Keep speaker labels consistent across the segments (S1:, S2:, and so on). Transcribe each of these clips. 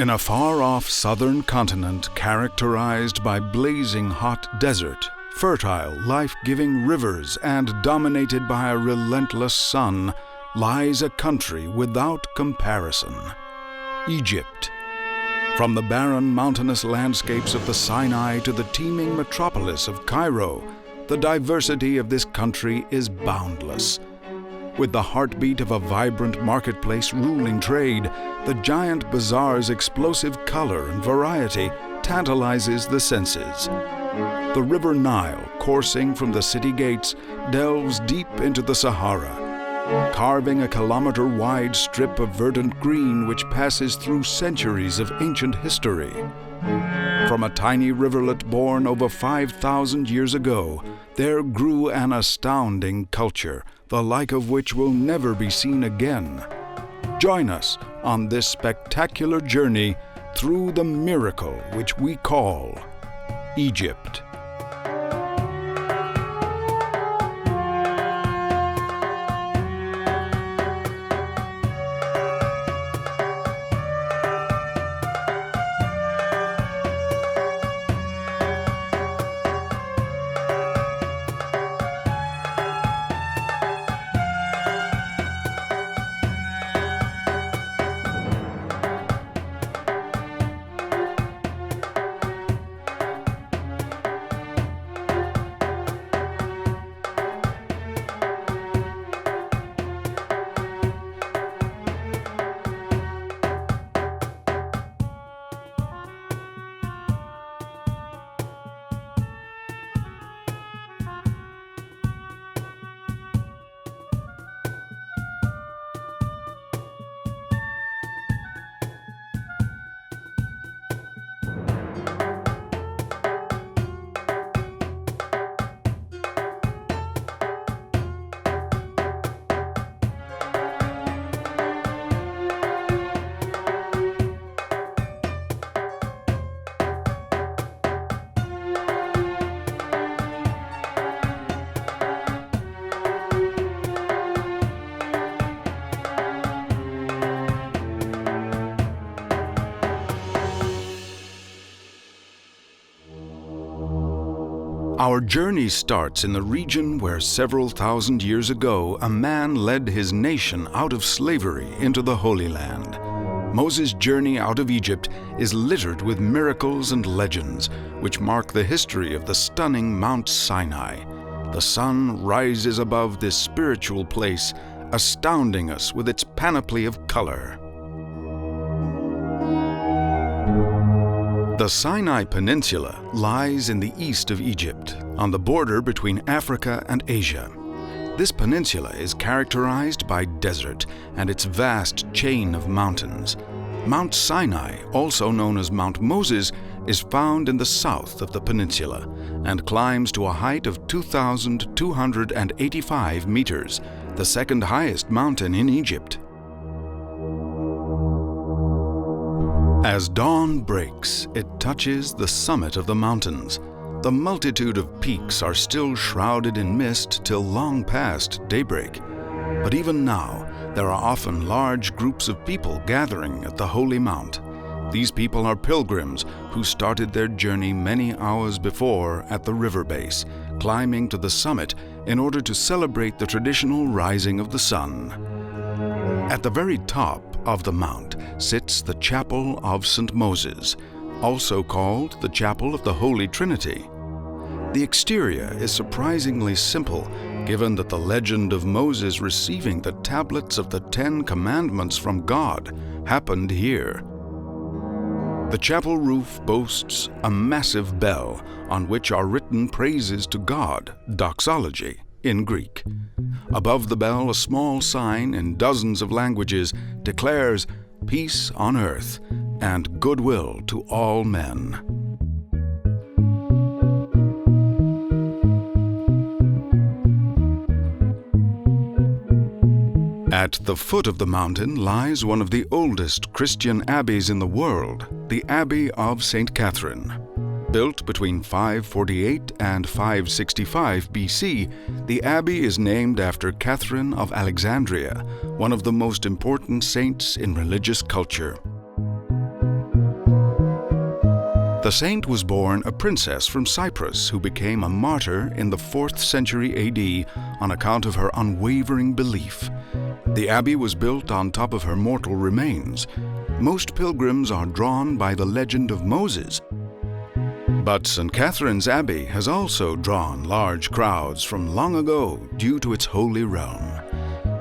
S1: In a far-off southern continent characterized by blazing hot desert, fertile, life-giving rivers, and dominated by a relentless sun, lies a country without comparison: Egypt. From the barren mountainous landscapes of the Sinai to the teeming metropolis of Cairo, the diversity of this country is boundless. With the heartbeat of a vibrant marketplace ruling trade, the giant bazaar's explosive color and variety tantalizes the senses. The River Nile, coursing from the city gates, delves deep into the Sahara, carving a kilometer-wide strip of verdant green which passes through centuries of ancient history. From a tiny rivulet born over 5,000 years ago, there grew an astounding culture, the like of which will never be seen again. Join us on this spectacular journey through the miracle which we call Egypt. Our journey starts in the region where several thousand years ago a man led his nation out of slavery into the Holy Land. Moses' journey out of Egypt is littered with miracles and legends which mark the history of the stunning Mount Sinai. The sun rises above this spiritual place, astounding us with its panoply of color. The Sinai Peninsula lies in the east of Egypt, on the border between Africa and Asia. This peninsula is characterized by desert and its vast chain of mountains. Mount Sinai, also known as Mount Moses, is found in the south of the peninsula and climbs to a height of 2,285 meters, the second highest mountain in Egypt. As dawn breaks, it touches the summit of the mountains. The multitude of peaks are still shrouded in mist till long past daybreak. But even now, there are often large groups of people gathering at the Holy Mount. These people are pilgrims who started their journey many hours before at the river base, climbing to the summit in order to celebrate the traditional rising of the sun. At the very top of the mount sits the Chapel of St. Moses, also called the Chapel of the Holy Trinity. The exterior is surprisingly simple, given that the legend of Moses receiving the tablets of the 10 Commandments from God happened here. The chapel roof boasts a massive bell on which are written praises to God, doxology, in Greek. Above the bell, a small sign in dozens of languages declares peace on earth and goodwill to all men. At the foot of the mountain lies one of the oldest Christian abbeys in the world, the Abbey of St. Catherine. Built between 548 and 565 BC, the abbey is named after Catherine of Alexandria, one of the most important saints in religious culture. The saint was born a princess from Cyprus who became a martyr in the 4th century AD on account of her unwavering belief. The abbey was built on top of her mortal remains. Most pilgrims are drawn by the legend of Moses. But St. Catherine's Abbey has also drawn large crowds from long ago due to its holy realm.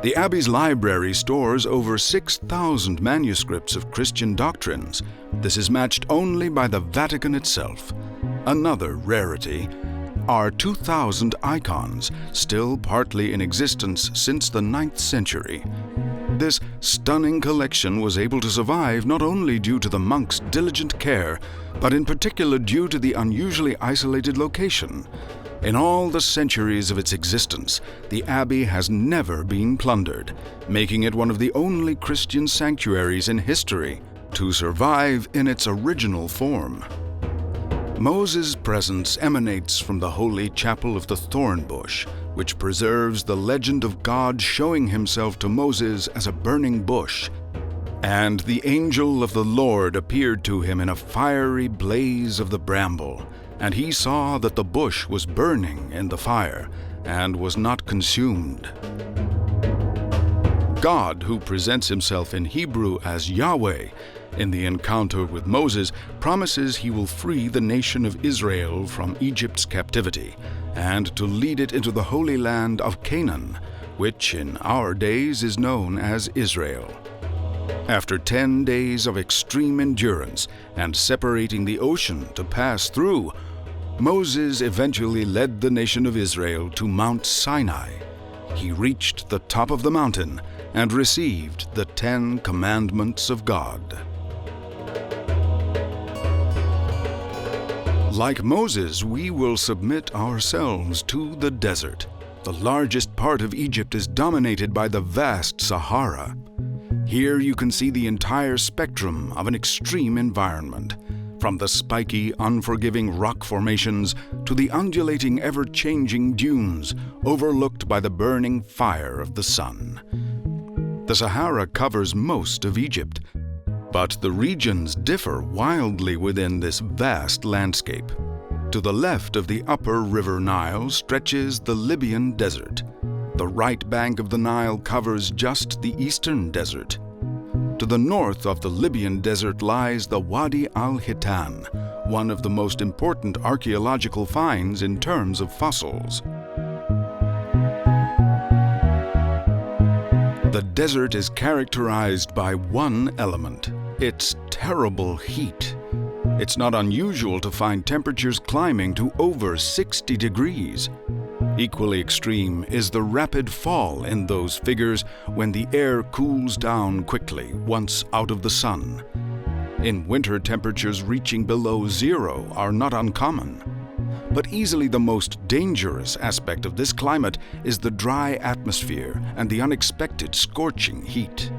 S1: The Abbey's library stores over 6,000 manuscripts of Christian doctrines. This is matched only by the Vatican itself. Another rarity are 2,000 icons, still partly in existence since the 9th century. This stunning collection was able to survive not only due to the monks' diligent care, but in particular due to the unusually isolated location. In all the centuries of its existence, the abbey has never been plundered, making it one of the only Christian sanctuaries in history to survive in its original form. Moses' presence emanates from the holy chapel of the thorn bush, which preserves the legend of God showing himself to Moses as a burning bush. And the angel of the Lord appeared to him in a fiery blaze of the bramble, and he saw that the bush was burning in the fire and was not consumed. God, who presents himself in Hebrew as Yahweh, in the encounter with Moses, promises he will free the nation of Israel from Egypt's captivity and to lead it into the holy land of Canaan, which in our days is known as Israel. After 10 days of extreme endurance and separating the ocean to pass through, Moses eventually led the nation of Israel to Mount Sinai. He reached the top of the mountain and received the 10 Commandments of God. Like Moses, we will submit ourselves to the desert. The largest part of Egypt is dominated by the vast Sahara. Here you can see the entire spectrum of an extreme environment, from the spiky, unforgiving rock formations to the undulating, ever-changing dunes overlooked by the burning fire of the sun. The Sahara covers most of Egypt, but the regions differ wildly within this vast landscape. To the left of the upper river Nile stretches the Libyan desert. The right bank of the Nile covers just the eastern desert. To the north of the Libyan desert lies the Wadi al-Hitan, one of the most important archaeological finds in terms of fossils. The desert is characterized by one element: its terrible heat. It's not unusual to find temperatures climbing to over 60 degrees. Equally extreme is the rapid fall in those figures when the air cools down quickly once out of the sun. In winter, temperatures reaching below zero are not uncommon. But easily the most dangerous aspect of this climate is the dry atmosphere and the unexpected scorching heat.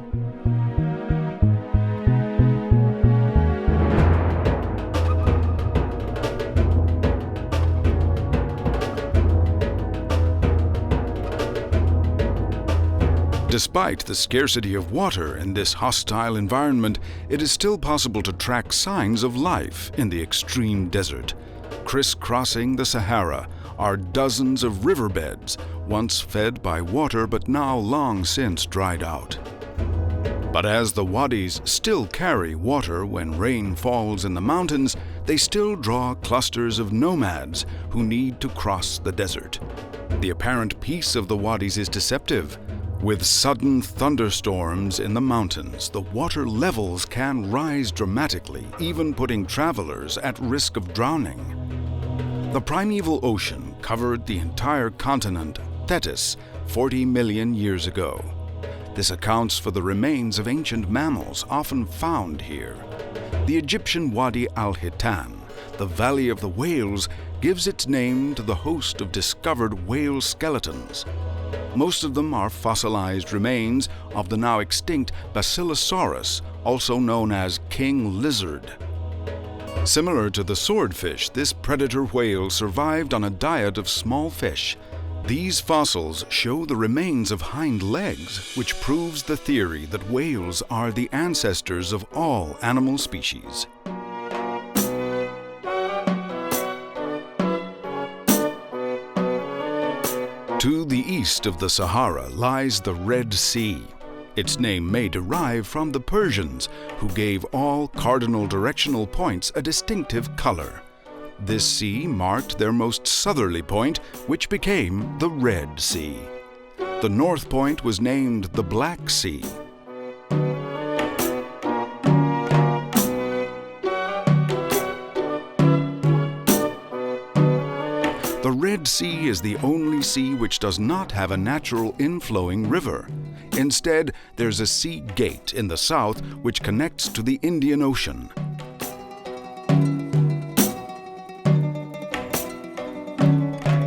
S1: Despite the scarcity of water in this hostile environment, it is still possible to track signs of life in the extreme desert. Crisscrossing the Sahara are dozens of riverbeds, once fed by water but now long since dried out. But as the wadis still carry water when rain falls in the mountains, they still draw clusters of nomads who need to cross the desert. The apparent peace of the wadis is deceptive. With sudden thunderstorms in the mountains, the water levels can rise dramatically, even putting travelers at risk of drowning. The primeval ocean covered the entire continent Tethys 40 million years ago. This accounts for the remains of ancient mammals often found here. The Egyptian Wadi al-Hitan, the Valley of the Whales, gives its name to the host of discovered whale skeletons. Most of them are fossilized remains of the now extinct Basilosaurus, also known as king lizard. Similar to the swordfish, this predator whale survived on a diet of small fish. These fossils show the remains of hind legs, which proves the theory that whales are the ancestors of all animal species. To the east of the Sahara lies the Red Sea. Its name may derive from the Persians, who gave all cardinal directional points a distinctive color. This sea marked their most southerly point, which became the Red Sea. The north point was named the Black Sea. The Red Sea is the only sea which does not have a natural inflowing river. Instead, there's a sea gate in the south which connects to the Indian Ocean.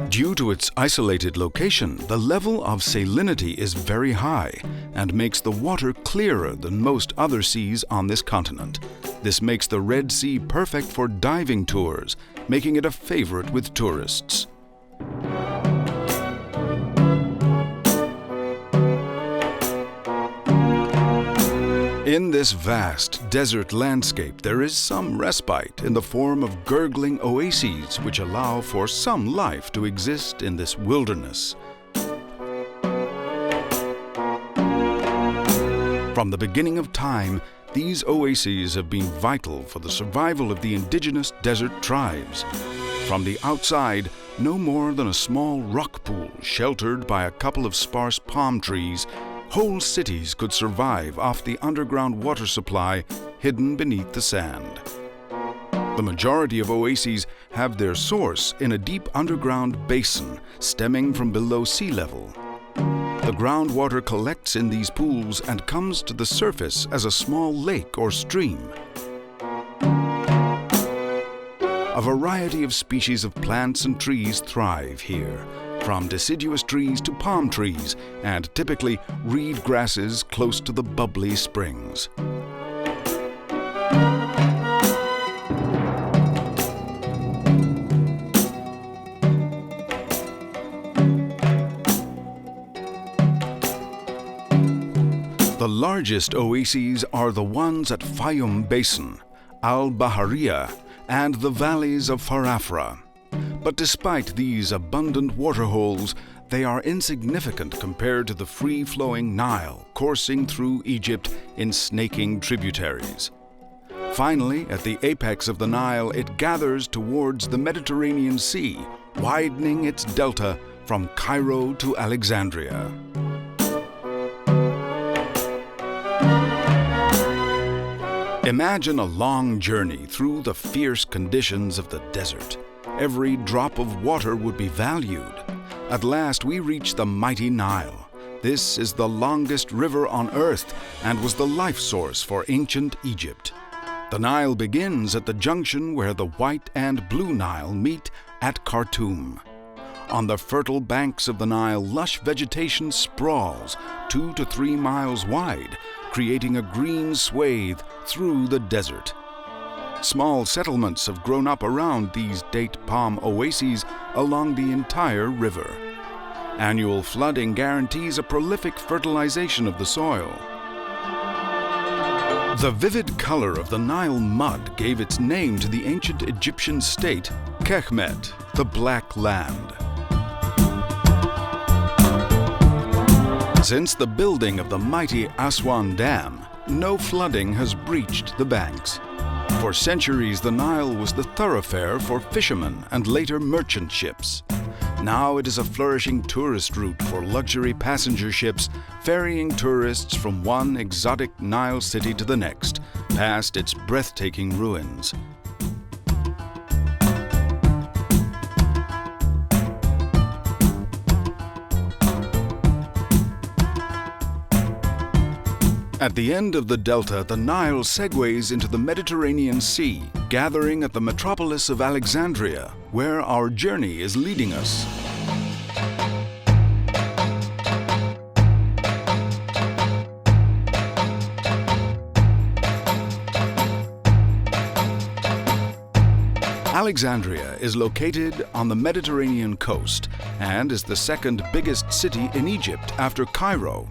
S1: Due to its isolated location, the level of salinity is very high and makes the water clearer than most other seas on this continent. This makes the Red Sea perfect for diving tours, making it a favorite with tourists. In this vast desert landscape, there is some respite in the form of gurgling oases which allow for some life to exist in this wilderness. From the beginning of time, these oases have been vital for the survival of the indigenous desert tribes. From the outside, no more than a small rock pool sheltered by a couple of sparse palm trees, whole cities could survive off the underground water supply hidden beneath the sand. The majority of oases have their source in a deep underground basin stemming from below sea level. The groundwater collects in these pools and comes to the surface as a small lake or stream. A variety of species of plants and trees thrive here, from deciduous trees to palm trees, and typically reed grasses close to the bubbly springs. The largest oases are the ones at Fayum Basin, Al-Bahariya, and the valleys of Farafra. But despite these abundant waterholes, they are insignificant compared to the free-flowing Nile coursing through Egypt in snaking tributaries. Finally, at the apex of the Nile, it gathers towards the Mediterranean Sea, widening its delta from Cairo to Alexandria. Imagine a long journey through the fierce conditions of the desert. Every drop of water would be valued. At last we reach the mighty Nile. This is the longest river on earth and was the life source for ancient Egypt. The Nile begins at the junction where the White and Blue Nile meet at Khartoum. On the fertile banks of the Nile, lush vegetation sprawls 2 to 3 miles wide, creating a green swathe through the desert. Small settlements have grown up around these date palm oases along the entire river. Annual flooding guarantees a prolific fertilization of the soil. The vivid color of the Nile mud gave its name to the ancient Egyptian state, Kekhmet, the Black Land. Since the building of the mighty Aswan Dam, no flooding has breached the banks. For centuries, the Nile was the thoroughfare for fishermen and later merchant ships. Now it is a flourishing tourist route for luxury passenger ships, ferrying tourists from one exotic Nile city to the next, past its breathtaking ruins. At the end of the delta, the Nile segues into the Mediterranean Sea, gathering at the metropolis of Alexandria, where our journey is leading us. Alexandria is located on the Mediterranean coast and is the second biggest city in Egypt after Cairo.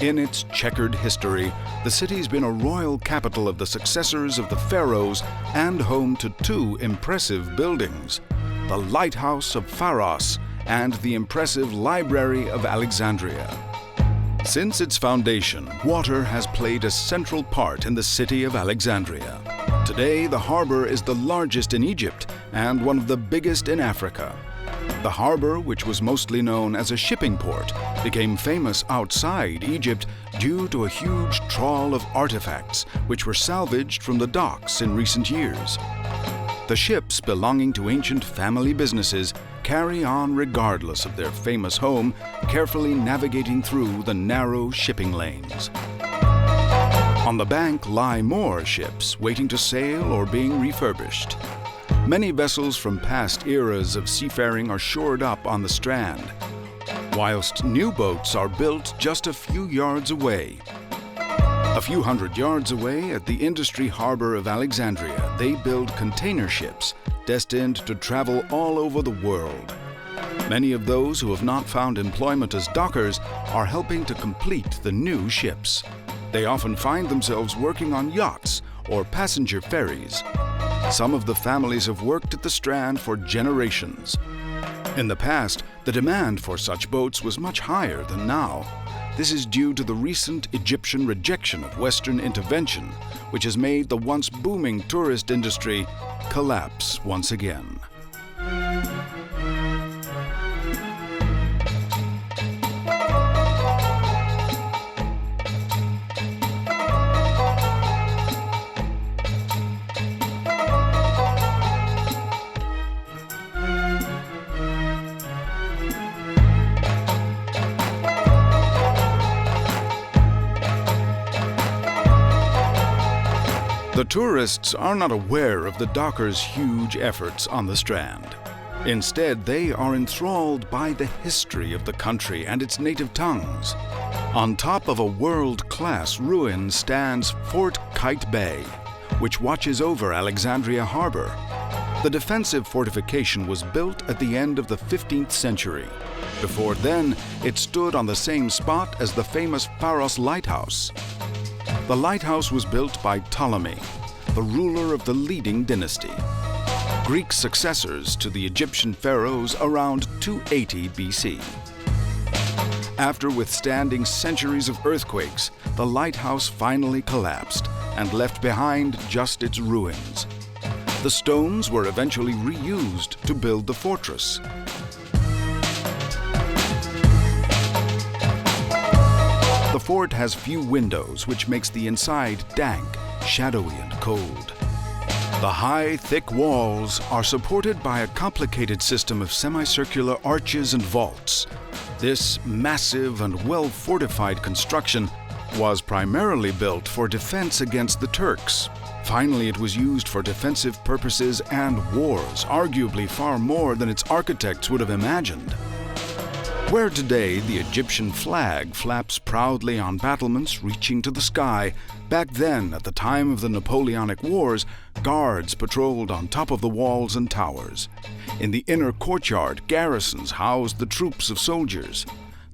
S1: In its checkered history, the city's been a royal capital of the successors of the pharaohs and home to 2 impressive buildings, the Lighthouse of Pharos and the impressive Library of Alexandria. Since its foundation, water has played a central part in the city of Alexandria. Today, the harbor is the largest in Egypt and one of the biggest in Africa. The harbor, which was mostly known as a shipping port, became famous outside Egypt due to a huge trawl of artifacts which were salvaged from the docks in recent years. The ships belonging to ancient family businesses carry on regardless of their famous home, carefully navigating through the narrow shipping lanes. On the bank lie more ships waiting to sail or being refurbished. Many vessels from past eras of seafaring are shored up on the strand, whilst new boats are built just a few yards away. A few hundred yards away at the industry harbor of Alexandria, they build container ships destined to travel all over the world. Many of those who have not found employment as dockers are helping to complete the new ships. They often find themselves working on yachts or passenger ferries. Some of the families have worked at the Strand for generations. In the past, the demand for such boats was much higher than now. This is due to the recent Egyptian rejection of Western intervention, which has made the once booming tourist industry collapse once again. The tourists are not aware of the dockers' huge efforts on the Strand. Instead, they are enthralled by the history of the country and its native tongues. On top of a world-class ruin stands Fort Kite Bay, which watches over Alexandria Harbor. The defensive fortification was built at the end of the 15th century. Before then, it stood on the same spot as the famous Pharos Lighthouse. The lighthouse was built by Ptolemy, the ruler of the leading dynasty. Greek successors to the Egyptian pharaohs around 280 BC. After withstanding centuries of earthquakes, the lighthouse finally collapsed and left behind just its ruins. The stones were eventually reused to build the fortress. The fort has few windows, which makes the inside dank, shadowy, and cold. The high, thick walls are supported by a complicated system of semicircular arches and vaults. This massive and well-fortified construction was primarily built for defense against the Turks. Finally, it was used for defensive purposes and wars, arguably far more than its architects would have imagined. Where today the Egyptian flag flaps proudly on battlements reaching to the sky, back then, at the time of the Napoleonic Wars, guards patrolled on top of the walls and towers. In the inner courtyard, garrisons housed the troops of soldiers.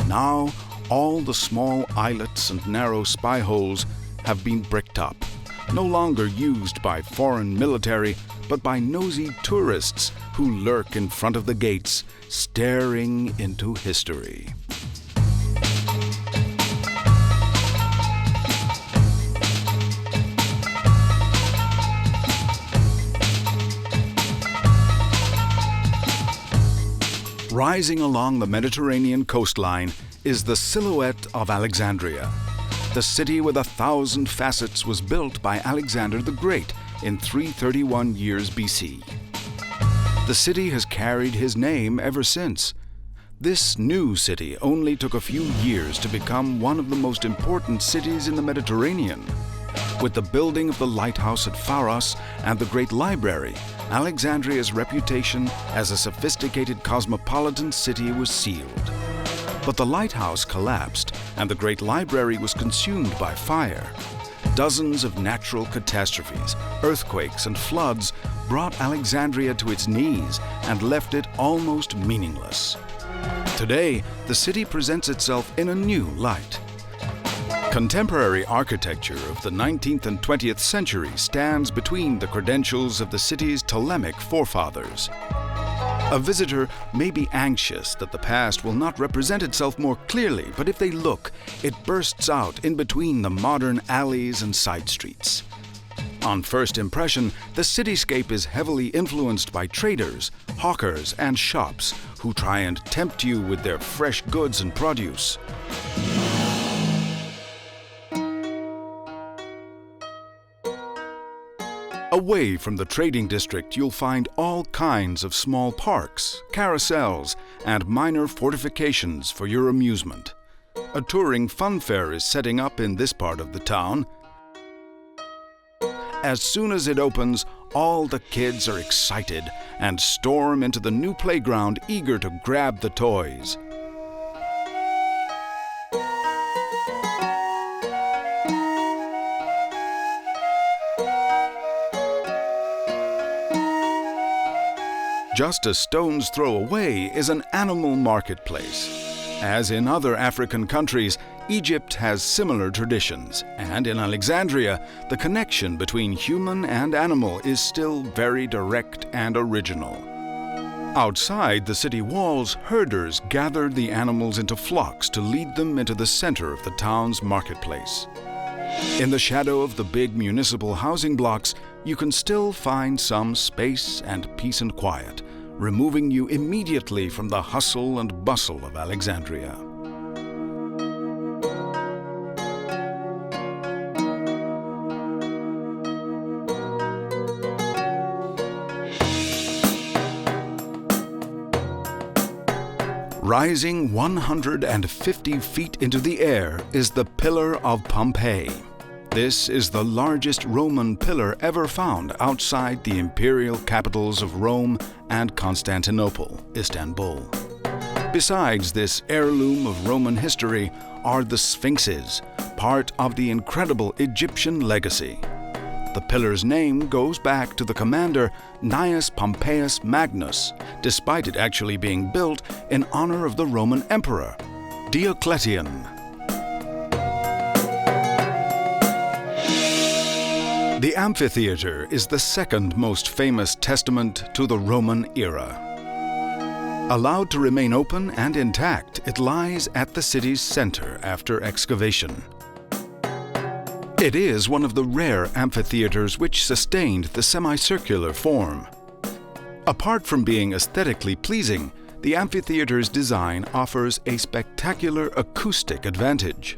S1: Now, all the small islets and narrow spy holes have been bricked up, no longer used by foreign military, but by nosy tourists who lurk in front of the gates, staring into history. Rising along the Mediterranean coastline is the silhouette of Alexandria. The city with 1,000 facets was built by Alexander the Great in 331 years BC. The city has carried his name ever since. This new city only took a few years to become one of the most important cities in the Mediterranean. With the building of the lighthouse at Pharos and the Great Library, Alexandria's reputation as a sophisticated cosmopolitan city was sealed. But the lighthouse collapsed and the Great Library was consumed by fire. Dozens of natural catastrophes, earthquakes, and floods brought Alexandria to its knees and left it almost meaningless. Today, the city presents itself in a new light. Contemporary architecture of the 19th and 20th century stands between the credentials of the city's Ptolemaic forefathers. A visitor may be anxious that the past will not represent itself more clearly, but if they look, it bursts out in between the modern alleys and side streets. On first impression, the cityscape is heavily influenced by traders, hawkers, and shops who try and tempt you with their fresh goods and produce. Away from the trading district, you'll find all kinds of small parks, carousels, and minor fortifications for your amusement. A touring fun fair is setting up in this part of the town. As soon as it opens, all the kids are excited and storm into the new playground eager to grab the toys. Just a stone's throw away is an animal marketplace. As in other African countries, Egypt has similar traditions, and in Alexandria, the connection between human and animal is still very direct and original. Outside the city walls, herders gathered the animals into flocks to lead them into the center of the town's marketplace. In the shadow of the big municipal housing blocks, you can still find some space and peace and quiet, removing you immediately from the hustle and bustle of Alexandria. Rising 150 feet into the air is the Pillar of Pompeii. This is the largest Roman pillar ever found outside the imperial capitals of Rome and Constantinople, Istanbul. Besides this heirloom of Roman history are the Sphinxes, part of the incredible Egyptian legacy. The pillar's name goes back to the commander Gnaeus Pompeius Magnus, despite it actually being built in honor of the Roman emperor, Diocletian. The amphitheater is the second most famous testament to the Roman era. Allowed to remain open and intact, it lies at the city's center after excavation. It is one of the rare amphitheaters which sustained the semicircular form. Apart from being aesthetically pleasing, the amphitheater's design offers a spectacular acoustic advantage.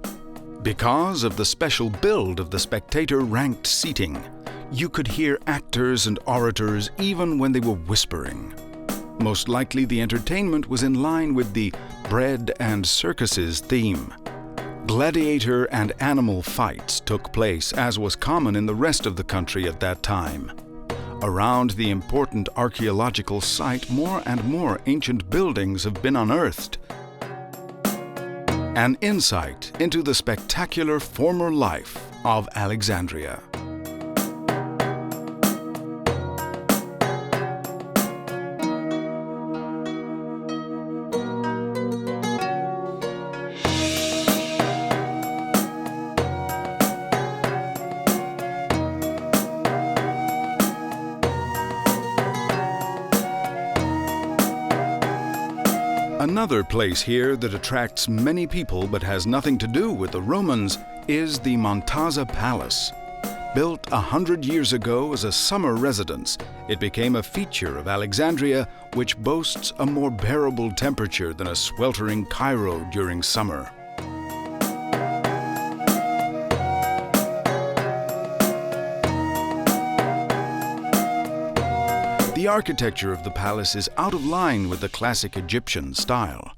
S1: Because of the special build of the spectator-ranked seating, you could hear actors and orators even when they were whispering. Most likely the entertainment was in line with the bread and circuses theme. Gladiator and animal fights took place, as was common in the rest of the country at that time. Around the important archaeological site, more and more ancient buildings have been unearthed. An insight into the spectacular former life of Alexandria. Another place here that attracts many people but has nothing to do with the Romans is the Montaza Palace. Built 100 years ago as a summer residence, it became a feature of Alexandria, which boasts a more bearable temperature than a sweltering Cairo during summer. The architecture of the palace is out of line with the classic Egyptian style.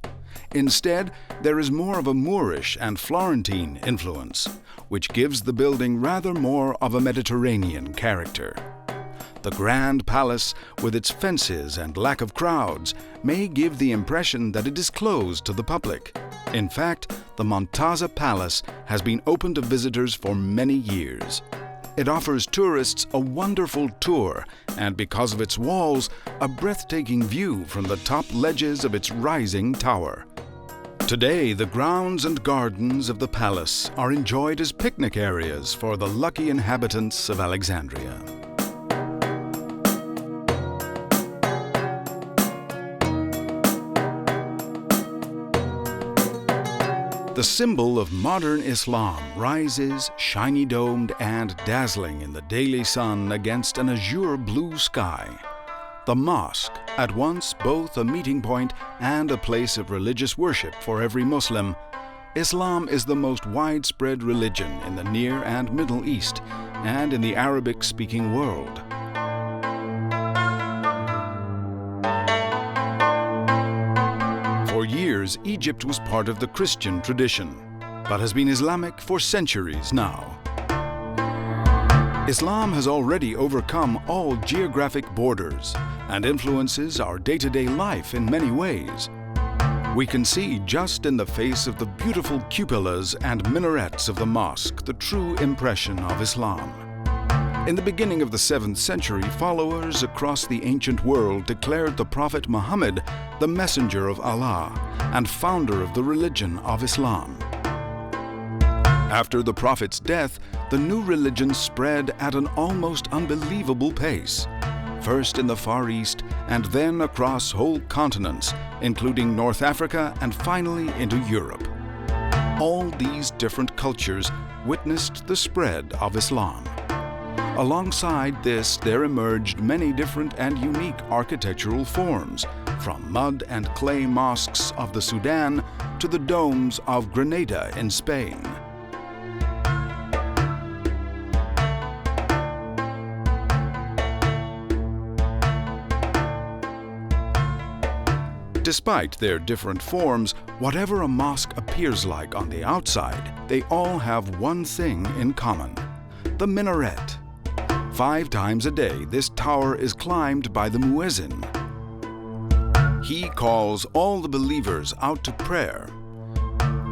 S1: Instead, there is more of a Moorish and Florentine influence, which gives the building rather more of a Mediterranean character. The grand palace, with its fences and lack of crowds, may give the impression that it is closed to the public. In fact, the Montaza Palace has been open to visitors for many years. It offers tourists a wonderful tour, and because of its walls, a breathtaking view from the top ledges of its rising tower. Today, the grounds and gardens of the palace are enjoyed as picnic areas for the lucky inhabitants of Alexandria. The symbol of modern Islam rises, shiny-domed and dazzling in the daily sun against an azure blue sky. The mosque, at once both a meeting point and a place of religious worship for every Muslim, Islam is the most widespread religion in the Near and Middle East and in the Arabic-speaking world. For years, Egypt was part of the Christian tradition, but has been Islamic for centuries now. Islam has already overcome all geographic borders and influences our day-to-day life in many ways. We can see just in the face of the beautiful cupolas and minarets of the mosque the true impression of Islam. In the beginning of the 7th century, followers across the ancient world declared the Prophet Muhammad the messenger of Allah and founder of the religion of Islam. After the Prophet's death, the new religion spread at an almost unbelievable pace, first in the Far East and then across whole continents, including North Africa and finally into Europe. All these different cultures witnessed the spread of Islam. Alongside this, there emerged many different and unique architectural forms, from mud and clay mosques of the Sudan to the domes of Granada in Spain. Despite their different forms, whatever a mosque appears like on the outside, they all have one thing in common: the minaret. 5 times a day, this tower is climbed by the muezzin. He calls all the believers out to prayer.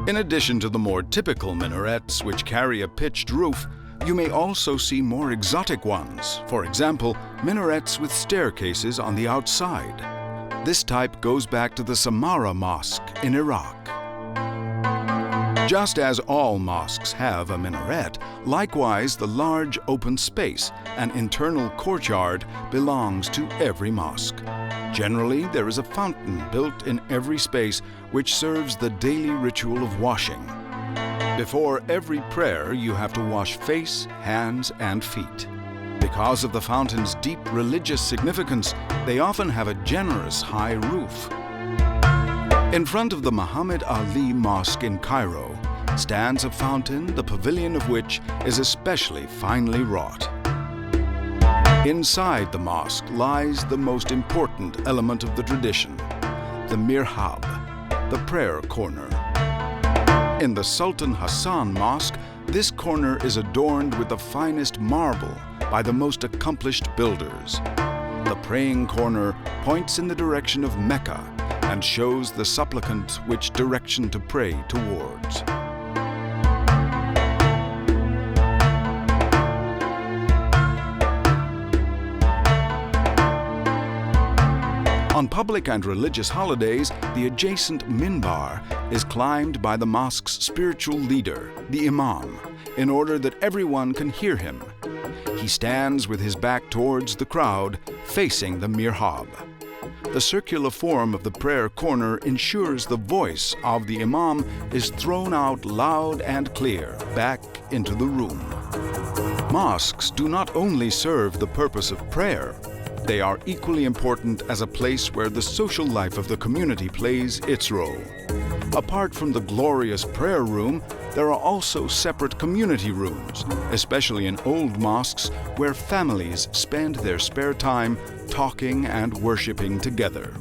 S1: In addition to the more typical minarets, which carry a pitched roof, you may also see more exotic ones. For example, minarets with staircases on the outside. This type goes back to the Samarra Mosque in Iraq. Just as all mosques have a minaret, likewise the large open space, an internal courtyard, belongs to every mosque. Generally, there is a fountain built in every space which serves the daily ritual of washing. Before every prayer, you have to wash face, hands, and feet. Because of the fountain's deep religious significance, they often have a generous high roof. In front of the Muhammad Ali Mosque in Cairo stands a fountain, the pavilion of which is especially finely wrought. Inside the mosque lies the most important element of the tradition, the mihrab, the prayer corner. In the Sultan Hassan Mosque, this corner is adorned with the finest marble by the most accomplished builders. The praying corner points in the direction of Mecca and shows the supplicant which direction to pray towards. On public and religious holidays, the adjacent minbar is climbed by the mosque's spiritual leader, the imam, in order that everyone can hear him. He stands with his back towards the crowd, facing the mihrab. The circular form of the prayer corner ensures the voice of the imam is thrown out loud and clear back into the room. Mosques do not only serve the purpose of prayer, they are equally important as a place where the social life of the community plays its role. Apart from the glorious prayer room, there are also separate community rooms, especially in old mosques where families spend their spare time talking and worshiping together.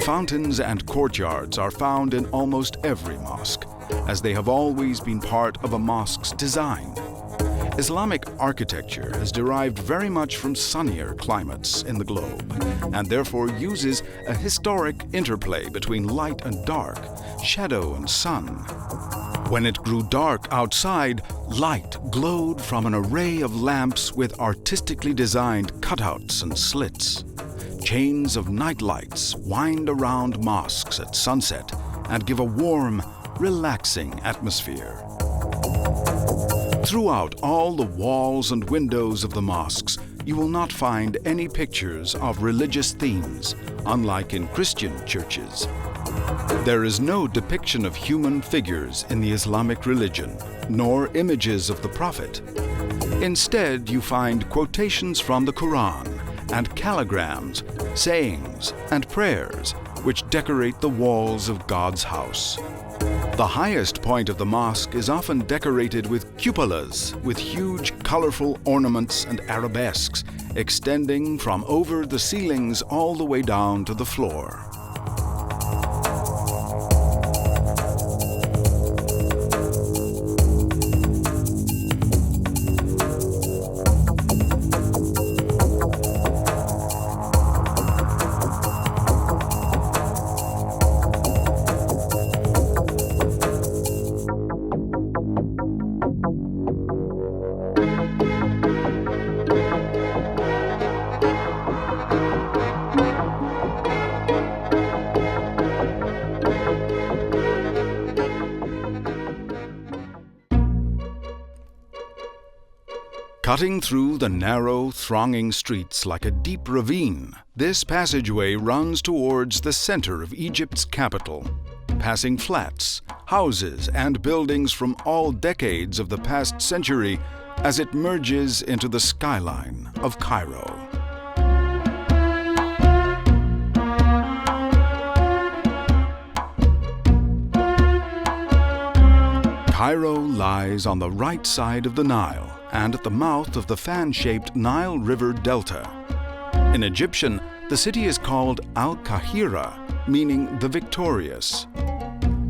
S1: Fountains and courtyards are found in almost every mosque, as they have always been part of a mosque's design. Islamic architecture has derived very much from sunnier climates in the globe, and therefore uses a historic interplay between light and dark, shadow and sun. When it grew dark outside, light glowed from an array of lamps with artistically designed cutouts and slits. Chains of night lights wind around mosques at sunset and give a warm, relaxing atmosphere. Throughout all the walls and windows of the mosques, you will not find any pictures of religious themes, unlike in Christian churches. There is no depiction of human figures in the Islamic religion, nor images of the Prophet. Instead, you find quotations from the Quran and calligrams, sayings, and prayers which decorate the walls of God's house. The highest point of the mosque is often decorated with cupolas with huge colorful ornaments and arabesques extending from over the ceilings all the way down to the floor. Cutting through the narrow, thronging streets like a deep ravine, this passageway runs towards the center of Egypt's capital, passing flats, houses, and buildings from all decades of the past century as it merges into the skyline of Cairo. Cairo lies on the right side of the Nile and at the mouth of the fan-shaped Nile River Delta. In Egyptian, the city is called Al-Qahira, meaning the victorious.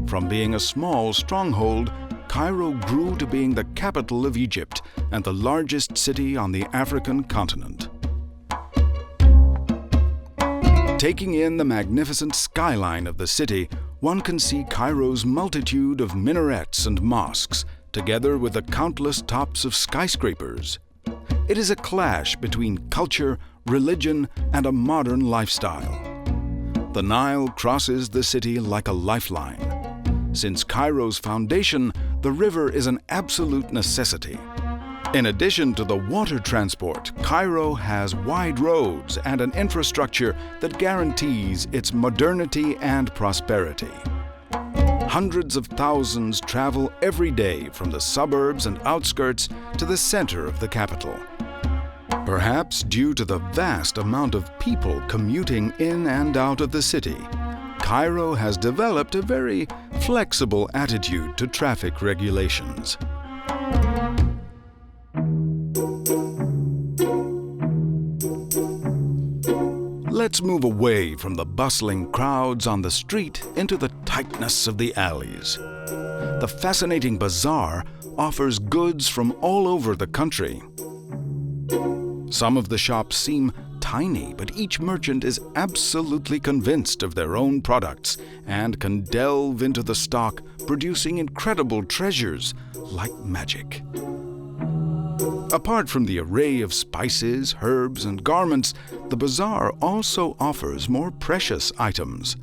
S1: From being a small stronghold, Cairo grew to being the capital of Egypt and the largest city on the African continent. Taking in the magnificent skyline of the city, one can see Cairo's multitude of minarets and mosques, together with the countless tops of skyscrapers. It is a clash between culture, religion, and a modern lifestyle. The Nile crosses the city like a lifeline. Since Cairo's foundation, the river is an absolute necessity. In addition to the water transport, Cairo has wide roads and an infrastructure that guarantees its modernity and prosperity. Hundreds of thousands travel every day from the suburbs and outskirts to the center of the capital. Perhaps due to the vast amount of people commuting in and out of the city, Cairo has developed a very flexible attitude to traffic regulations. Let's move away from the bustling crowds on the street into the tightness of the alleys. The fascinating bazaar offers goods from all over the country. Some of the shops seem tiny, but each merchant is absolutely convinced of their own products and can delve into the stock, producing incredible treasures like magic. Apart from the array of spices, herbs, and garments, the bazaar also offers more precious items.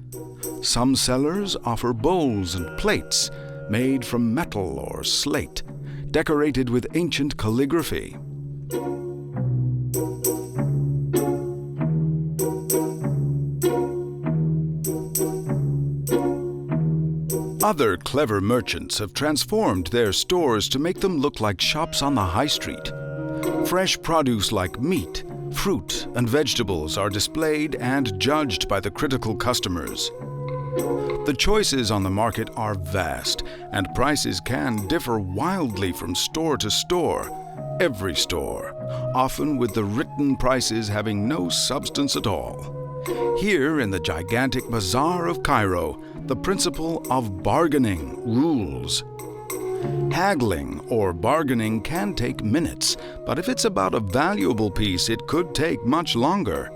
S1: Some sellers offer bowls and plates made from metal or slate, decorated with ancient calligraphy. Other clever merchants have transformed their stores to make them look like shops on the high street. Fresh produce like meat, fruit, and vegetables are displayed and judged by the critical customers. The choices on the market are vast, and prices can differ wildly from store to store, every store, often with the written prices having no substance at all. Here in the gigantic bazaar of Cairo, the principle of bargaining rules. Haggling or bargaining can take minutes, but if it's about a valuable piece, it could take much longer.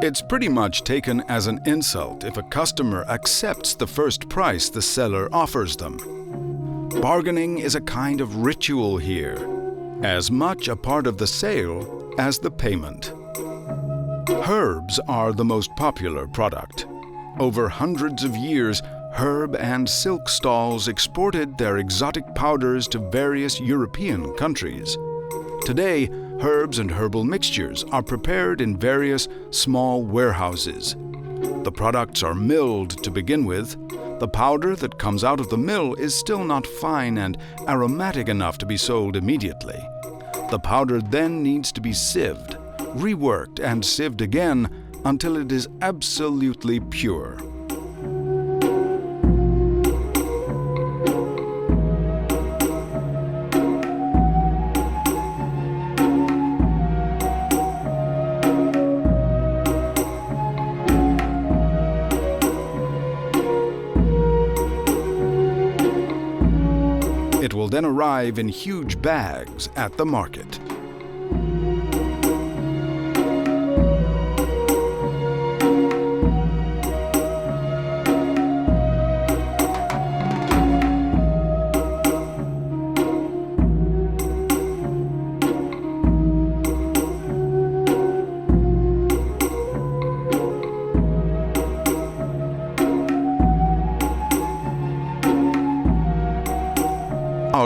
S1: It's pretty much taken as an insult if a customer accepts the first price the seller offers them. Bargaining is a kind of ritual here, as much a part of the sale as the payment. Herbs are the most popular product. Over hundreds of years, herb and silk stalls exported their exotic powders to various European countries. Today, herbs and herbal mixtures are prepared in various small warehouses. The products are milled to begin with. The powder that comes out of the mill is still not fine and aromatic enough to be sold immediately. The powder then needs to be sieved, reworked and sieved again until it is absolutely pure. It will then arrive in huge bags at the market.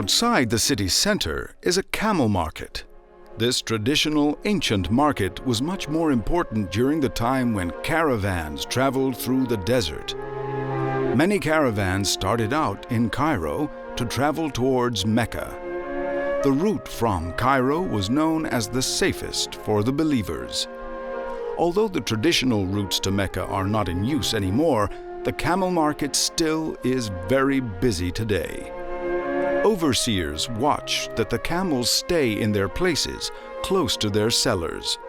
S1: Outside the city center is a camel market. This traditional ancient market was much more important during the time when caravans traveled through the desert. Many caravans started out in Cairo to travel towards Mecca. The route from Cairo was known as the safest for the believers. Although the traditional routes to Mecca are not in use anymore, the camel market still is very busy today. Overseers watch that the camels stay in their places, close to their sellers.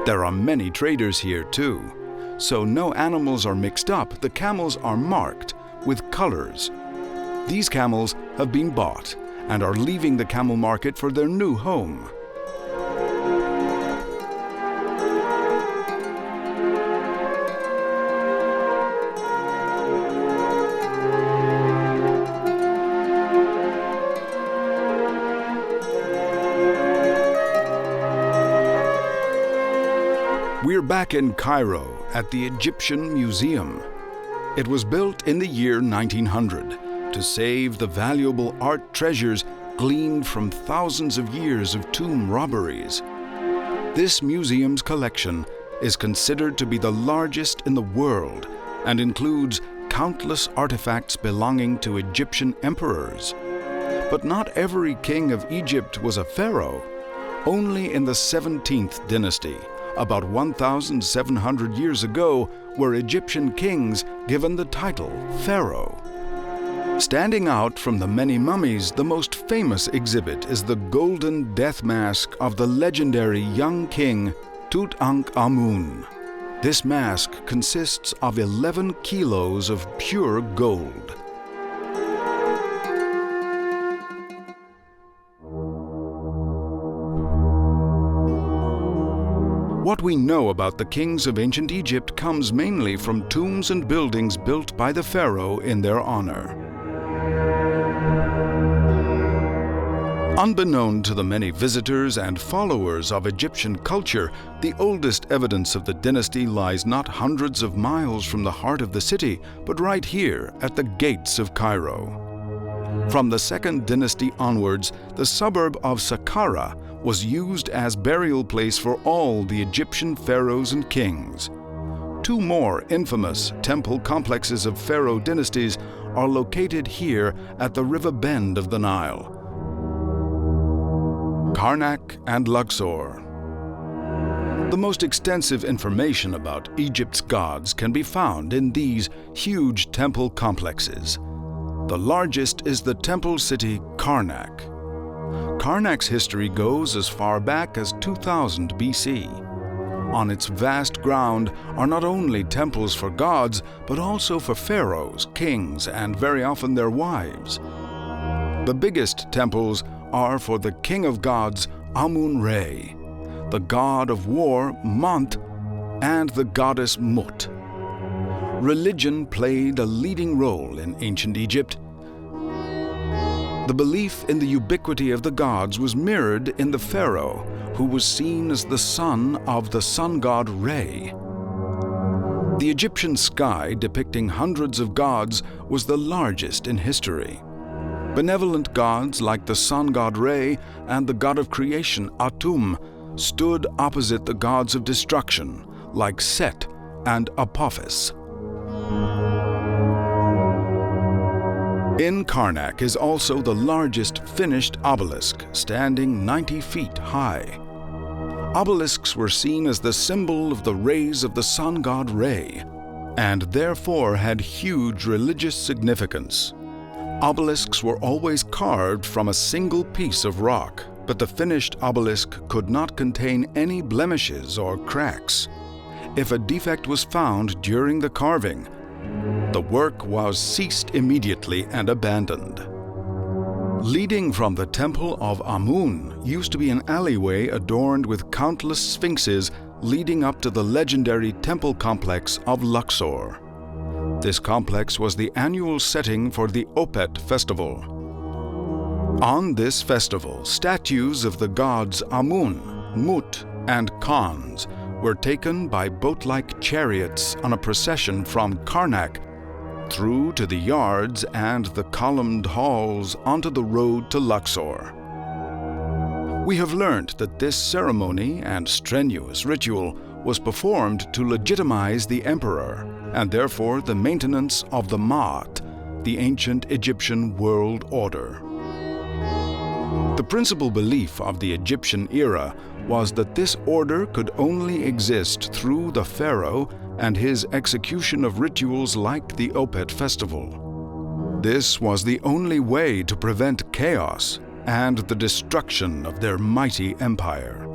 S1: There are many traders here too, so no animals are mixed up. The camels are marked with colors. These camels have been bought and are leaving the camel market for their new home. We're back in Cairo at the Egyptian Museum. It was built in the year 1900 to save the valuable art treasures gleaned from thousands of years of tomb robberies. This museum's collection is considered to be the largest in the world and includes countless artifacts belonging to Egyptian emperors. But not every king of Egypt was a pharaoh. Only in the 17th dynasty, about 1,700 years ago, were Egyptian kings given the title pharaoh. Standing out from the many mummies, the most famous exhibit is the golden death mask of the legendary young king Tutankhamun. This mask consists of 11 kilos of pure gold. What we know about the kings of ancient Egypt comes mainly from tombs and buildings built by the pharaoh in their honor. Unbeknown to the many visitors and followers of Egyptian culture, the oldest evidence of the dynasty lies not hundreds of miles from the heart of the city, but right here at the gates of Cairo. From the Second Dynasty onwards, the suburb of Saqqara was used as burial place for all the Egyptian pharaohs and kings. Two more infamous temple complexes of pharaoh dynasties are located here at the river bend of the Nile. Karnak and Luxor. The most extensive information about Egypt's gods can be found in these huge temple complexes. The largest is the temple city Karnak. Karnak's history goes as far back as 2000 BC. On its vast ground are not only temples for gods, but also for pharaohs, kings, and very often their wives. The biggest temples are for the king of gods Amun-Re, the god of war Mont, and the goddess Mut. Religion played a leading role in ancient Egypt. The belief in the ubiquity of the gods was mirrored in the pharaoh, who was seen as the son of the sun god Re. The Egyptian sky, depicting hundreds of gods, was the largest in history. Benevolent gods like the sun god Re and the god of creation Atum stood opposite the gods of destruction like Set, and Apophis. In Karnak is also the largest finished obelisk, standing 90 feet high. Obelisks were seen as the symbol of the rays of the sun god Ra, and therefore had huge religious significance. Obelisks were always carved from a single piece of rock, but the finished obelisk could not contain any blemishes or cracks. If a defect was found during the carving, the work was ceased immediately and abandoned. Leading from the temple of Amun used to be an alleyway adorned with countless sphinxes leading up to the legendary temple complex of Luxor. This complex was the annual setting for the Opet festival. On this festival, statues of the gods Amun, Mut, and Khans were taken by boat-like chariots on a procession from Karnak through to the yards and the columned halls onto the road to Luxor. We have learned that this ceremony and strenuous ritual was performed to legitimize the emperor and therefore the maintenance of the Ma'at, the ancient Egyptian world order. The principal belief of the Egyptian era was that this order could only exist through the pharaoh and his execution of rituals like the Opet festival. This was the only way to prevent chaos and the destruction of their mighty empire.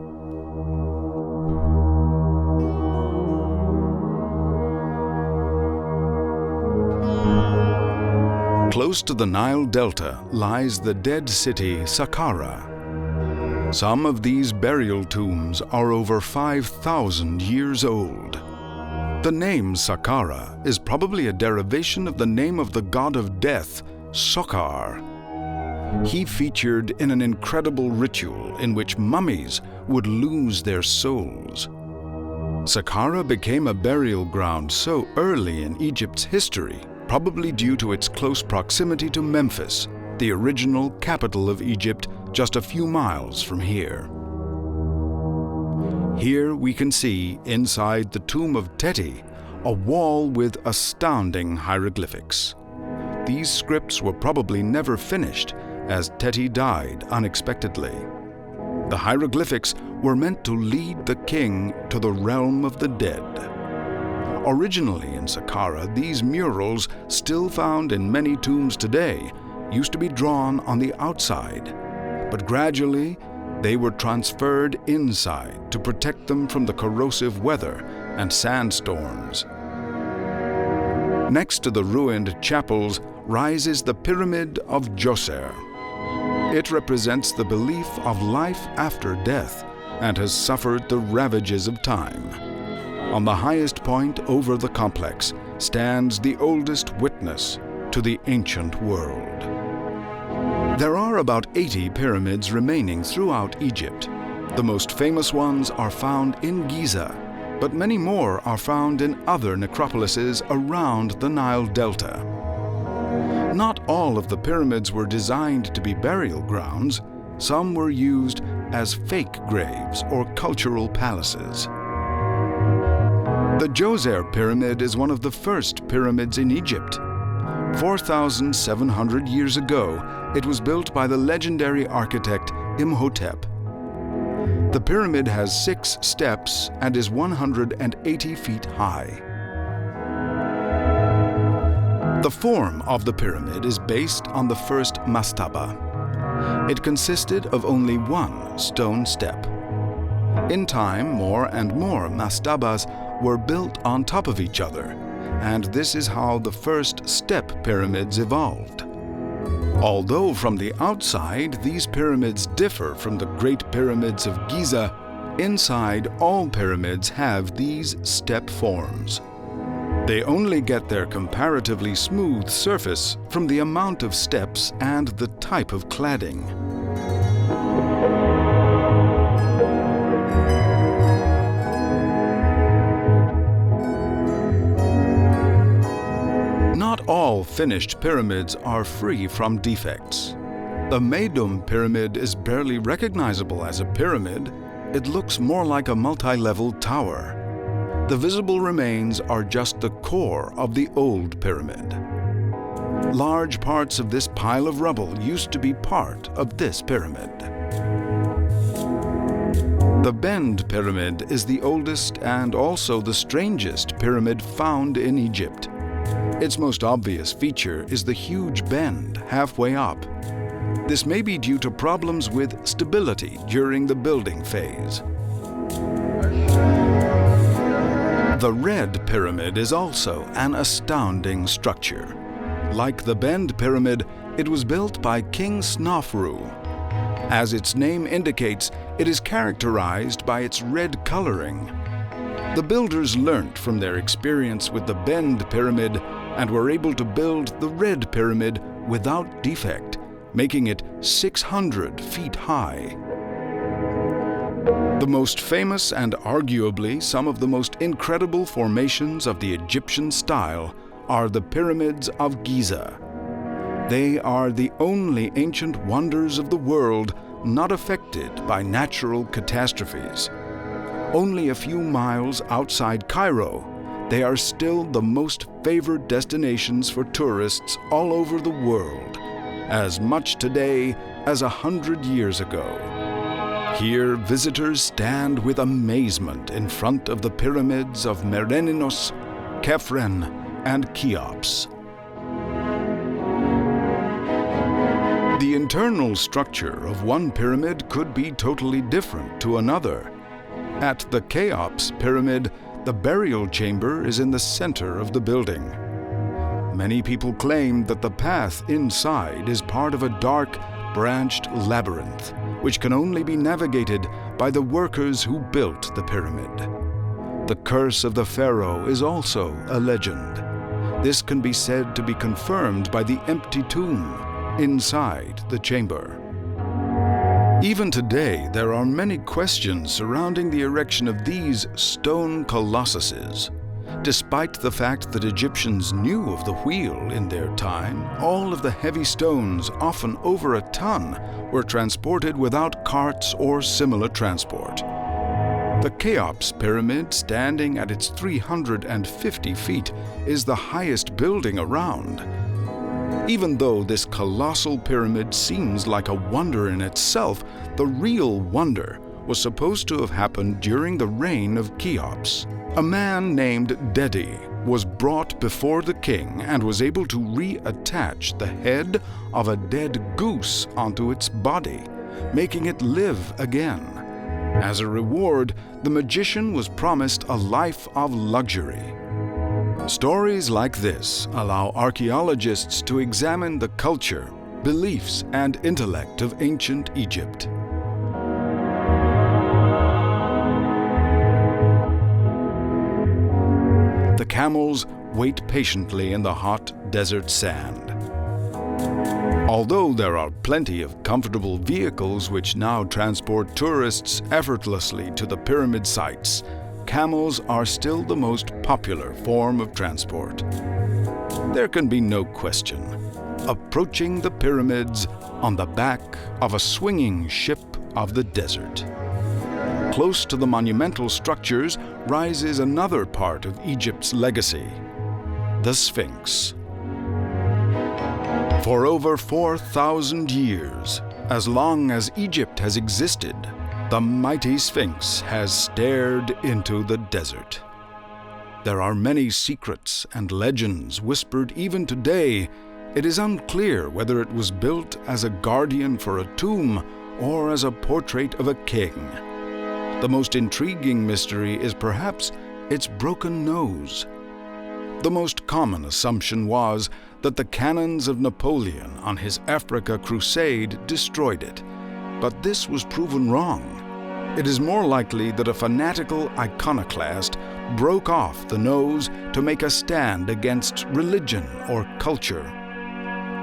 S1: Close to the Nile Delta lies the dead city Saqqara. Some of these burial tombs are over 5,000 years old. The name Saqqara is probably a derivation of the name of the god of death, Sokar. He featured in an incredible ritual in which mummies would lose their souls. Saqqara became a burial ground so early in Egypt's history, probably due to its close proximity to Memphis, the original capital of Egypt, just a few miles from here. Here we can see, inside the tomb of Teti, a wall with astounding hieroglyphics. These scripts were probably never finished, as Teti died unexpectedly. The hieroglyphics were meant to lead the king to the realm of the dead. Originally in Saqqara, these murals, still found in many tombs today, used to be drawn on the outside, but gradually they were transferred inside to protect them from the corrosive weather and sandstorms. Next to the ruined chapels rises the Pyramid of Djoser. It represents the belief of life after death and has suffered the ravages of time. On the highest point over the complex stands the oldest witness to the ancient world. There are about 80 pyramids remaining throughout Egypt. The most famous ones are found in Giza, but many more are found in other necropolises around the Nile Delta. Not all of the pyramids were designed to be burial grounds. Some were used as fake graves or cultural palaces. The Djoser Pyramid is one of the first pyramids in Egypt. 4,700 years ago, it was built by the legendary architect Imhotep. The pyramid has 6 steps and is 180 feet high. The form of the pyramid is based on the first mastaba. It consisted of only one stone step. In time, more and more mastabas were built on top of each other, and this is how the first step pyramids evolved. Although from the outside these pyramids differ from the Great Pyramids of Giza, inside all pyramids have these step forms. They only get their comparatively smooth surface from the amount of steps and the type of cladding. Not all finished pyramids are free from defects. The Meidum Pyramid is barely recognizable as a pyramid. It looks more like a multi-level tower. The visible remains are just the core of the old pyramid. Large parts of this pile of rubble used to be part of this pyramid. The Bend Pyramid is the oldest and also the strangest pyramid found in Egypt. Its most obvious feature is the huge bend halfway up. This may be due to problems with stability during the building phase. The Red Pyramid is also an astounding structure. Like the Bend Pyramid, it was built by King Snofru. As its name indicates, it is characterized by its red coloring. The builders learnt from their experience with the Bend Pyramid and were able to build the Red Pyramid without defect, making it 600 feet high. The most famous and arguably some of the most incredible formations of the Egyptian style are the pyramids of Giza. They are the only ancient wonders of the world not affected by natural catastrophes. Only a few miles outside Cairo, they are still the most favored destinations for tourists all over the world, as much today as 100 years ago. Here, visitors stand with amazement in front of the pyramids of Merenninos, Khephren, and Cheops. The internal structure of one pyramid could be totally different to another. At the Cheops pyramid, the burial chamber is in the center of the building. Many people claim that the path inside is part of a dark, branched labyrinth, which can only be navigated by the workers who built the pyramid. The curse of the pharaoh is also a legend. This can be said to be confirmed by the empty tomb inside the chamber. Even today, there are many questions surrounding the erection of these stone colossuses. Despite the fact that Egyptians knew of the wheel in their time, all of the heavy stones, often over a ton, were transported without carts or similar transport. The Cheops pyramid, standing at its 350 feet, is the highest building around. Even though this colossal pyramid seems like a wonder in itself, the real wonder was supposed to have happened during the reign of Cheops. A man named Dedi was brought before the king and was able to reattach the head of a dead goose onto its body, making it live again. As a reward, the magician was promised a life of luxury. Stories like this allow archaeologists to examine the culture, beliefs, and intellect of ancient Egypt. The camels wait patiently in the hot desert sand. Although there are plenty of comfortable vehicles which now transport tourists effortlessly to the pyramid sites, camels are still the most popular form of transport. There can be no question. Approaching the pyramids on the back of a swinging ship of the desert. Close to the monumental structures rises another part of Egypt's legacy, the Sphinx. For over 4,000 years, as long as Egypt has existed, the mighty Sphinx has stared into the desert. There are many secrets and legends whispered even today. It is unclear whether it was built as a guardian for a tomb or as a portrait of a king. The most intriguing mystery is perhaps its broken nose. The most common assumption was that the cannons of Napoleon on his Africa crusade destroyed it, but this was proven wrong. It is more likely that a fanatical iconoclast broke off the nose to make a stand against religion or culture.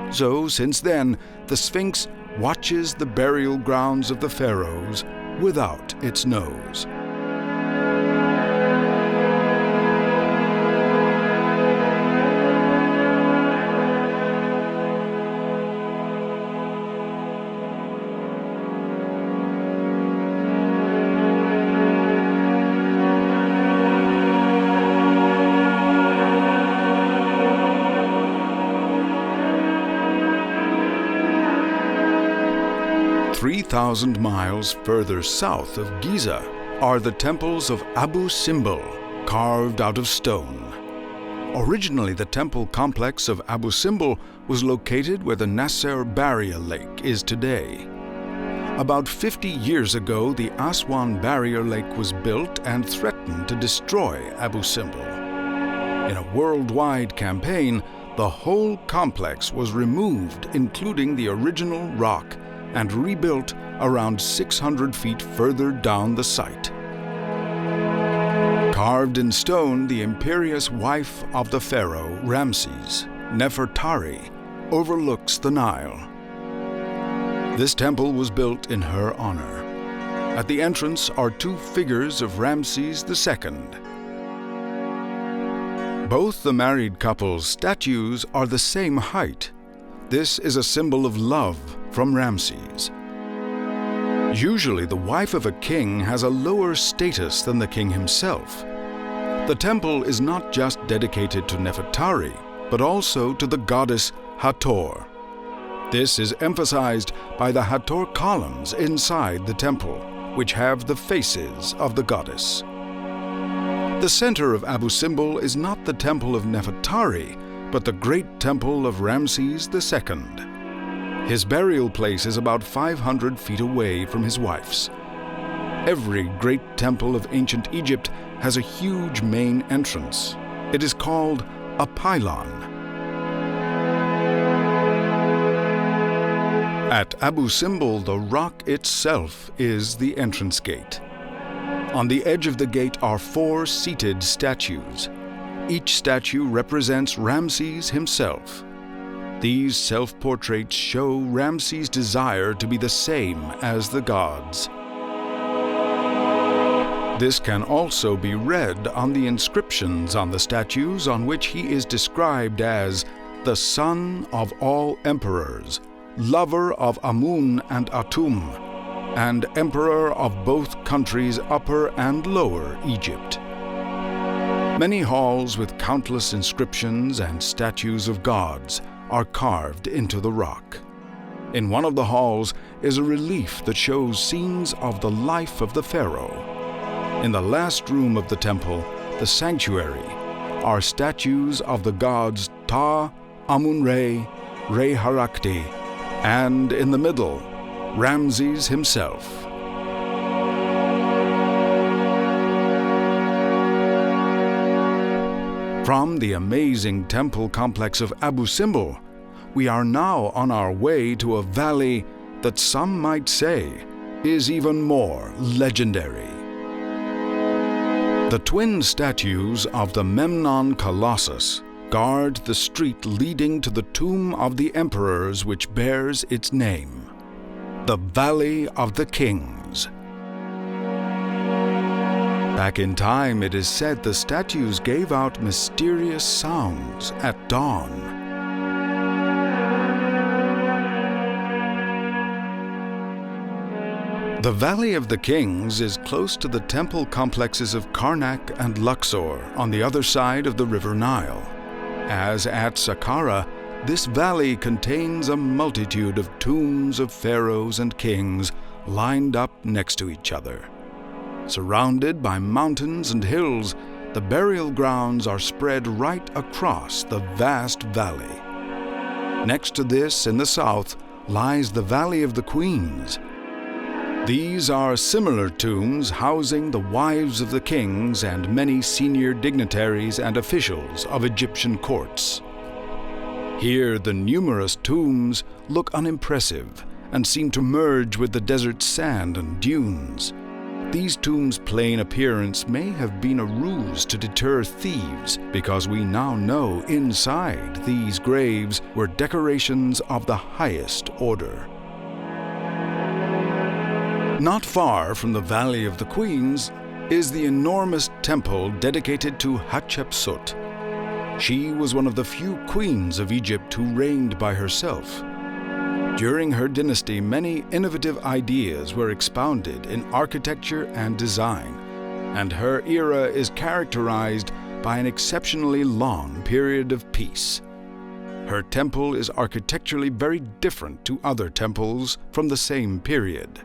S1: So, since then, the Sphinx watches the burial grounds of the pharaohs without its nose. 3,000 miles further south of Giza are the temples of Abu Simbel, carved out of stone. Originally, the temple complex of Abu Simbel was located where the Nasser Barrier Lake is today. About 50 years ago, the Aswan Barrier Lake was built and threatened to destroy Abu Simbel. In a worldwide campaign, the whole complex was removed, including the original rock, and rebuilt around 600 feet further down the site. Carved in stone, the imperious wife of the pharaoh, Ramses, Nefertari, overlooks the Nile. This temple was built in her honor. At the entrance are two figures of Ramses II. Both the married couple's statues are the same height. This is a symbol of love from Ramses. Usually, the wife of a king has a lower status than the king himself. The temple is not just dedicated to Nefertari, but also to the goddess Hathor. This is emphasized by the Hathor columns inside the temple, which have the faces of the goddess. The center of Abu Simbel is not the temple of Nefertari, but the great temple of Ramses II. His burial place is about 500 feet away from his wife's. Every great temple of ancient Egypt has a huge main entrance. It is called a pylon. At Abu Simbel, the rock itself is the entrance gate. On the edge of the gate are 4 seated statues. Each statue represents Ramses himself. These self-portraits show Ramses' desire to be the same as the gods. This can also be read on the inscriptions on the statues, on which he is described as the son of all emperors, lover of Amun and Atum, and emperor of both countries, Upper and Lower Egypt. Many halls with countless inscriptions and statues of gods are carved into the rock. In one of the halls is a relief that shows scenes of the life of the pharaoh. In the last room of the temple, the sanctuary, are statues of the gods Ta, Amun-Re, Re-Harakti, and in the middle, Ramses himself. From the amazing temple complex of Abu Simbel, we are now on our way to a valley that some might say is even more legendary. The twin statues of the Memnon Colossus guard the street leading to the tomb of the emperors which bears its name, the Valley of the Kings. Back in time, it is said the statues gave out mysterious sounds at dawn. The Valley of the Kings is close to the temple complexes of Karnak and Luxor on the other side of the River Nile. As at Saqqara, this valley contains a multitude of tombs of pharaohs and kings lined up next to each other. Surrounded by mountains and hills, the burial grounds are spread right across the vast valley. Next to this, in the south, lies the Valley of the Queens. These are similar tombs housing the wives of the kings and many senior dignitaries and officials of Egyptian courts. Here, the numerous tombs look unimpressive and seem to merge with the desert sand and dunes. These tombs' plain appearance may have been a ruse to deter thieves, because we now know inside these graves were decorations of the highest order. Not far from the Valley of the Queens is the enormous temple dedicated to Hatshepsut. She was one of the few queens of Egypt who reigned by herself. During her dynasty, many innovative ideas were expounded in architecture and design, and her era is characterized by an exceptionally long period of peace. Her temple is architecturally very different to other temples from the same period.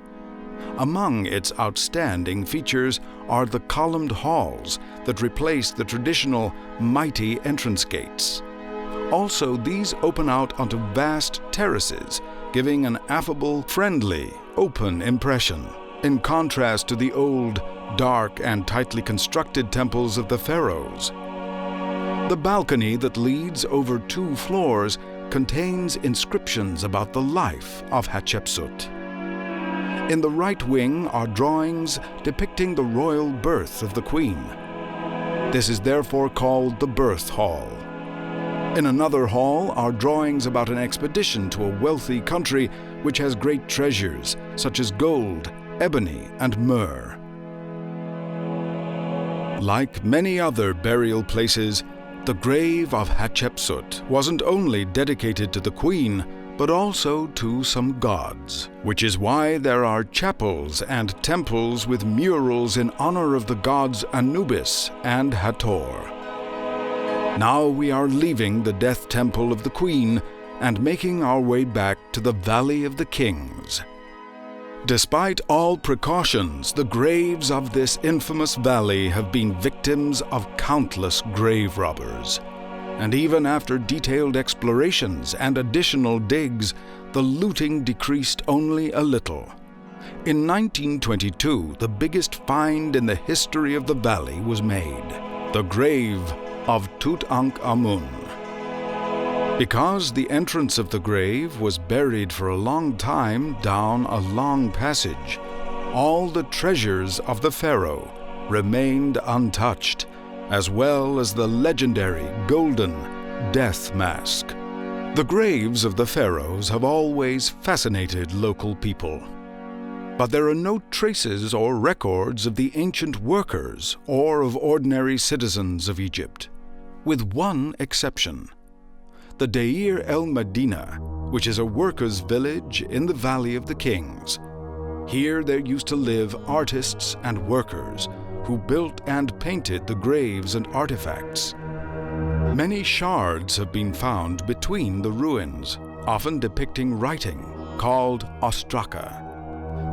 S1: Among its outstanding features are the columned halls that replace the traditional mighty entrance gates. Also, these open out onto vast terraces, giving an affable, friendly, open impression, in contrast to the old, dark and tightly constructed temples of the pharaohs. The balcony that leads over 2 floors contains inscriptions about the life of Hatshepsut. In the right wing are drawings depicting the royal birth of the queen. This is therefore called the birth hall. In another hall are drawings about an expedition to a wealthy country which has great treasures such as gold, ebony, and myrrh. Like many other burial places, the grave of Hatshepsut wasn't only dedicated to the queen, but also to some gods, which is why there are chapels and temples with murals in honor of the gods Anubis and Hathor. Now we are leaving the death temple of the queen and making our way back to the Valley of the Kings. Despite all precautions, the graves of this infamous valley have been victims of countless grave robbers. And even after detailed explorations and additional digs, the looting decreased only a little. In 1922, the biggest find in the history of the valley was made: the grave of Tutankhamun. Because the entrance of the grave was buried for a long time down a long passage, all the treasures of the pharaoh remained untouched, as well as the legendary golden death mask. The graves of the pharaohs have always fascinated local people. But there are no traces or records of the ancient workers or of ordinary citizens of Egypt, with one exception: the Deir el-Medina, which is a workers' village in the Valley of the Kings. Here there used to live artists and workers who built and painted the graves and artifacts. Many shards have been found between the ruins, often depicting writing called ostraka.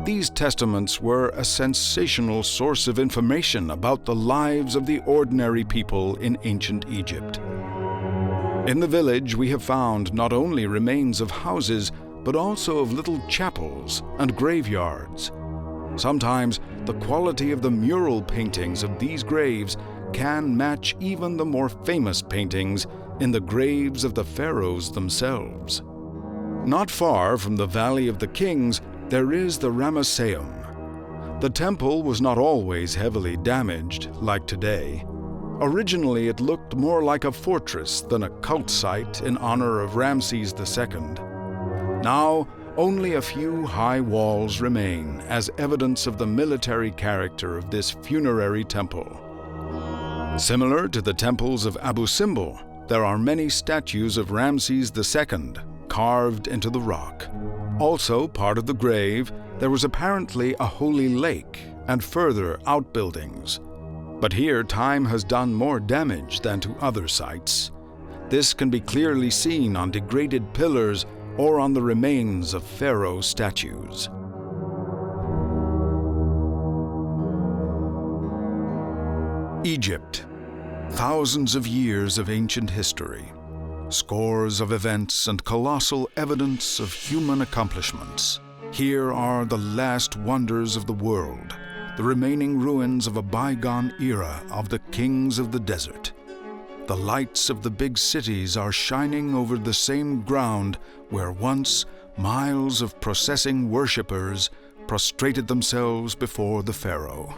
S1: These testaments were a sensational source of information about the lives of the ordinary people in ancient Egypt. In the village we have found not only remains of houses, but also of little chapels and graveyards. Sometimes the quality of the mural paintings of these graves can match even the more famous paintings in the graves of the pharaohs themselves. Not far from the Valley of the Kings, there is the Ramesseum. The temple was not always heavily damaged like today. Originally, it looked more like a fortress than a cult site in honor of Ramses II. Now, only a few high walls remain as evidence of the military character of this funerary temple. Similar to the temples of Abu Simbel, there are many statues of Ramses II carved into the rock. Also, part of the grave, there was apparently a holy lake and further outbuildings. But here time has done more damage than to other sites. This can be clearly seen on degraded pillars or on the remains of pharaoh statues. Egypt. Thousands of years of ancient history. Scores of events and colossal evidence of human accomplishments. Here are the last wonders of the world, the remaining ruins of a bygone era of the kings of the desert. The lights of the big cities are shining over the same ground where once miles of processing worshippers prostrated themselves before the pharaoh.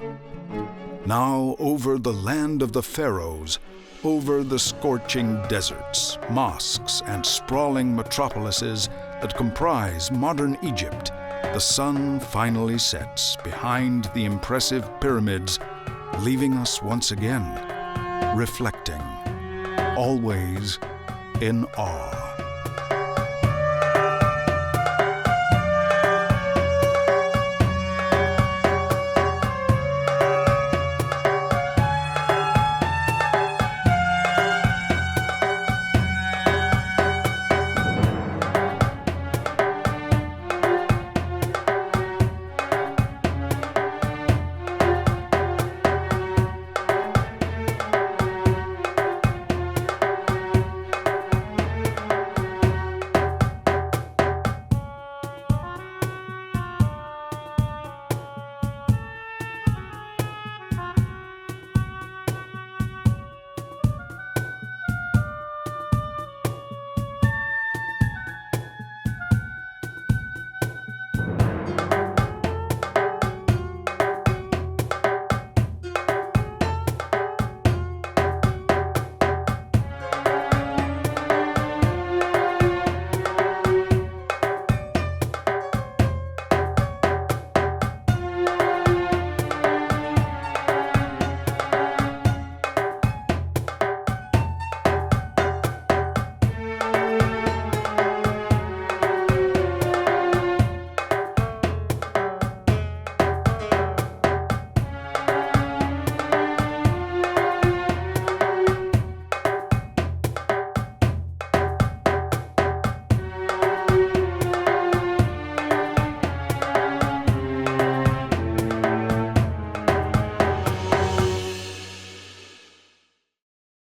S1: Now over the land of the pharaohs, over the scorching deserts, mosques, and sprawling metropolises that comprise modern Egypt, the sun finally sets behind the impressive pyramids, leaving us once again reflecting, always in awe.